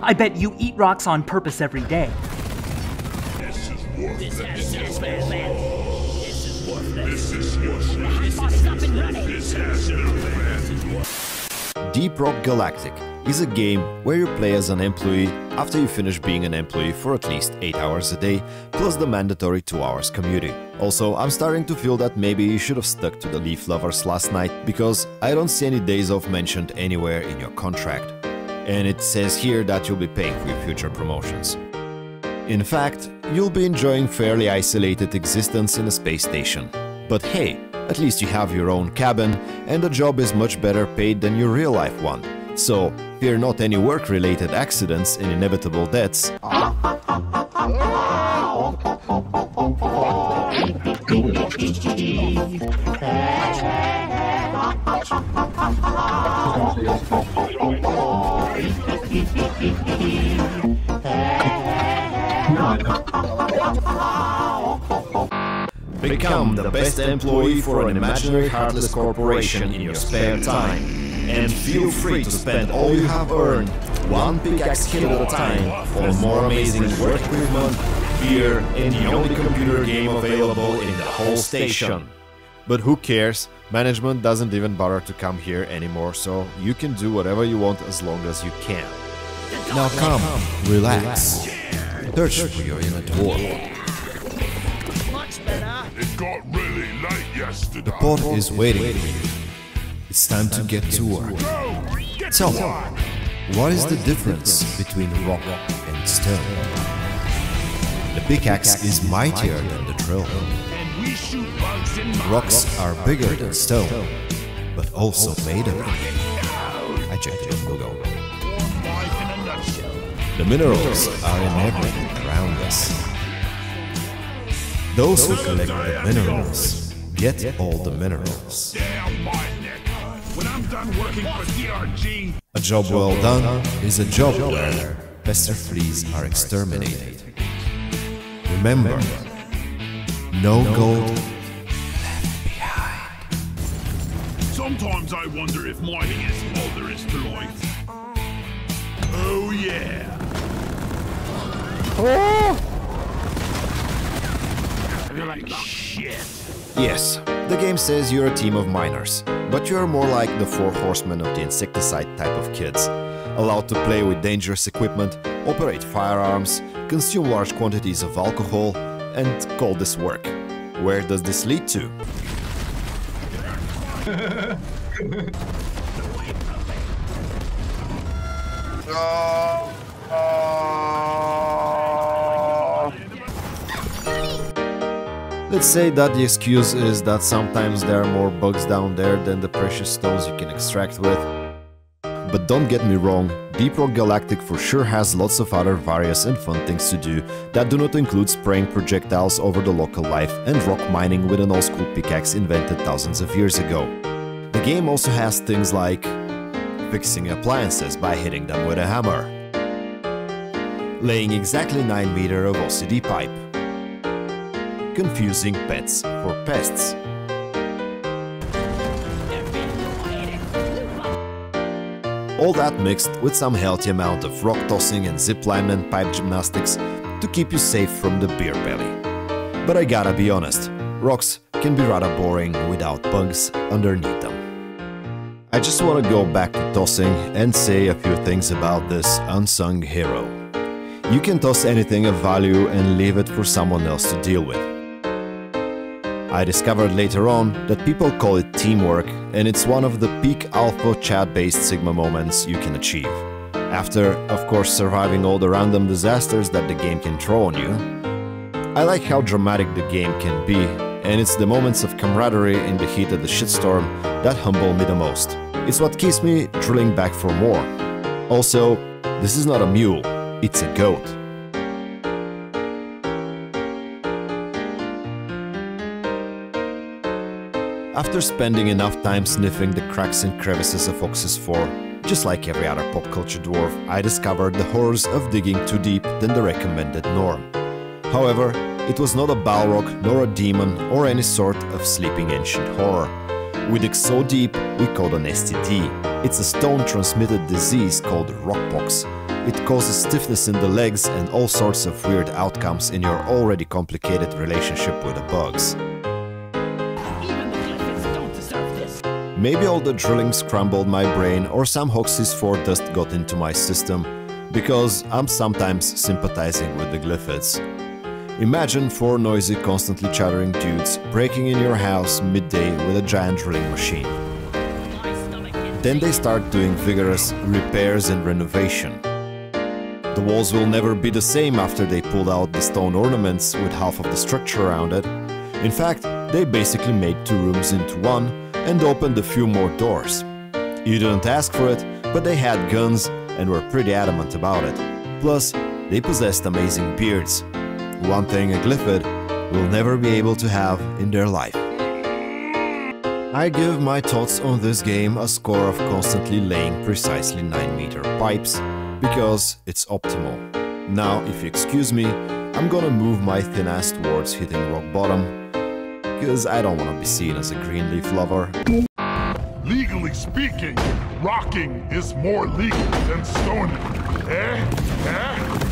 I bet you eat rocks on purpose every day. This is worthless. This is worthless. This is worthless. Stop and run it. This has no man. Deep Rock Galactic is a game where you play as an employee after you finish being an employee for at least 8 hours a day, plus the mandatory 2 hours commuting. Also, I'm starting to feel that maybe you should have stuck to the Leaf Lovers last night, because I don't see any days off mentioned anywhere in your contract. And it says here that you'll be paying for your future promotions. In fact, you'll be enjoying fairly isolated existence in a space station. But hey, at least you have your own cabin, and the job is much better paid than your real-life one. So, fear not any work-related accidents and inevitable deaths. Become the best employee for an imaginary heartless corporation in your spare time. And feel free to spend all you have earned, one pickaxe hit at a time, on more amazing work equipment, beer, and the only computer game available in the whole station. But who cares? Management doesn't even bother to come here anymore, so you can do whatever you want as long as you can. Now come, relax. Search for your inner dwarf. It got really late yesterday. The pod is waiting for you. It's time to get to work. Tell me, what is the difference between rock and stone? The pickaxe is mightier than the drill. Rocks are bigger than stone, but also made of it. I checked it on Google. The minerals are in everything around us. Those who collect the minerals get all the minerals. A job well done is a job where pester fleas are exterminated. Remember, no gold left behind. Sometimes I wonder if mining is all there is to life. Oh yeah. I feel like shit. Yes, the game says you're a team of miners, but you're more like the 4 horsemen of the insecticide type of kids. Allowed to play with dangerous equipment, operate firearms, consume large quantities of alcohol, and call this work. Where does this lead to? Let's say that the excuse is that sometimes there are more bugs down there than the precious stones you can extract with. But don't get me wrong, Deep Rock Galactic for sure has lots of other various and fun things to do that do not include spraying projectiles over the local life and rock mining with an old-school pickaxe invented thousands of years ago. The game also has things like fixing appliances by hitting them with a hammer, laying exactly 9 meters of OCD pipe, confusing pets for pests, all that mixed with some healthy amount of rock tossing and zipline and pipe gymnastics to keep you safe from the beer belly. But I gotta be honest, rocks can be rather boring without bugs underneath them. I just want to go back to tossing and say a few things about this unsung hero. You can toss anything of value and leave it for someone else to deal with. I discovered later on that people call it teamwork, and it's one of the peak alpha chat-based Sigma moments you can achieve. After, of course, surviving all the random disasters that the game can throw on you. I like how dramatic the game can be, and it's the moments of camaraderie in the heat of the shitstorm that humble me the most. It's what keeps me drilling back for more. Also, this is not a mule, it's a goat. After spending enough time sniffing the cracks and crevices of Oxus 4, just like every other pop culture dwarf, I discovered the horrors of digging too deep than the recommended norm. However, it was not a Balrog, nor a demon, or any sort of sleeping ancient horror. We dig so deep, we call it an STD. It's a stone-transmitted disease called rockpox. it causes stiffness in the legs and all sorts of weird outcomes in your already complicated relationship with the bugs. Even the Glyphids don't deserve this. Maybe all the drilling scrambled my brain or some Hoxie's 4 dust got into my system, because I'm sometimes sympathizing with the Glyphids. Imagine 4 noisy, constantly chattering dudes breaking in your house midday with a giant drilling machine. Then they start doing vigorous repairs and renovation. The walls will never be the same after they pulled out the stone ornaments with half of the structure around it. In fact, they basically made 2 rooms into one and opened a few more doors. You didn't ask for it, but they had guns and were pretty adamant about it. Plus, they possessed amazing beards. One thing a Glyphid will never be able to have in their life. I give my thoughts on this game a score of constantly laying precisely 9-meter pipes, because it's optimal. Now, if you excuse me, I'm gonna move my thin ass towards hitting rock bottom, because I don't wanna be seen as a green leaf lover. Legally speaking, rocking is more legal than stoning. Eh?